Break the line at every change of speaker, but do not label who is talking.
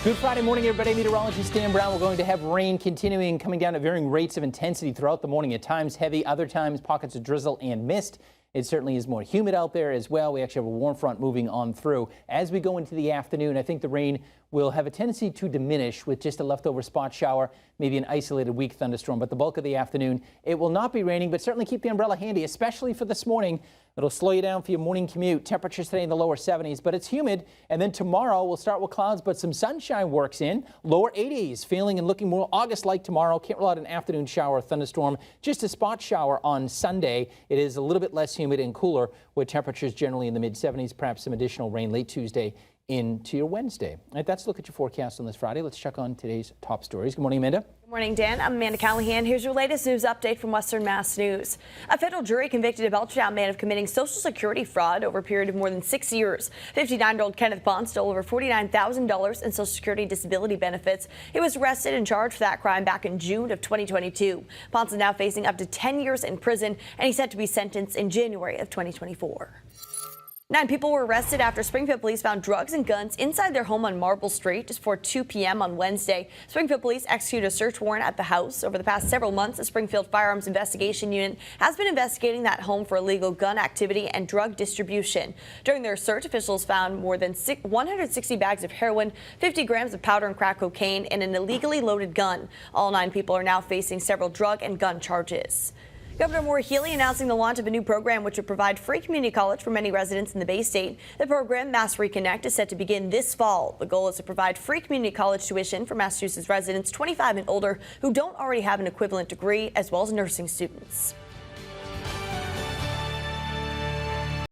Good Friday morning, everybody. Meteorologist Dan Brown. We're going to have rain continuing, coming down at varying rates of intensity throughout the morning. At times heavy, other times pockets of drizzle and mist. It certainly is more humid out there as well. We actually have a warm front moving on through. As we go into the afternoon, I think the rain will have a tendency to diminish with just a leftover spot shower, maybe an isolated weak thunderstorm. But the bulk of the afternoon, it will not be raining, but certainly keep the umbrella handy, especially for this morning. It'll slow you down for your morning commute. Temperatures today in the lower 70s, but it's humid. And then tomorrow we'll start with clouds, but some sunshine works in. Lower 80s, feeling and looking more August-like tomorrow. Can't rule out an afternoon shower or thunderstorm. Just a spot shower on Sunday. It is a little bit less humid and cooler with temperatures generally in the mid-70s. Perhaps some additional rain late Tuesday into your Wednesday. All right, that's a look at your forecast on this Friday. Let's check on today's top stories. Good morning, Amanda.
Good morning, Dan. I'm Amanda Callahan. Here's your latest news update from Western Mass News. A federal jury convicted a Belchertown man of committing Social Security fraud over a period of more than 6 years. 59-year-old Kenneth Bond stole over $49,000 in Social Security disability benefits. He was arrested and charged for that crime back in June of 2022. Bond is now facing up to 10 years in prison, and he's set to be sentenced in January of 2024. 9 people were arrested after Springfield police found drugs and guns inside their home on Marble Street just before 2 p.m. on Wednesday. Springfield police executed a search warrant at the house. Over the past several months, the Springfield Firearms Investigation Unit has been investigating that home for illegal gun activity and drug distribution. During their search, officials found more than 160 bags of heroin, 50 grams of powder and crack cocaine, and an illegally loaded gun. All 9 people are now facing several drug and gun charges. Governor Maura Healey announcing the launch of a new program which would provide free community college for many residents in the Bay State. The program, Mass Reconnect, is set to begin this fall. The goal is to provide free community college tuition for Massachusetts residents 25 and older who don't already have an equivalent degree, as well as nursing students.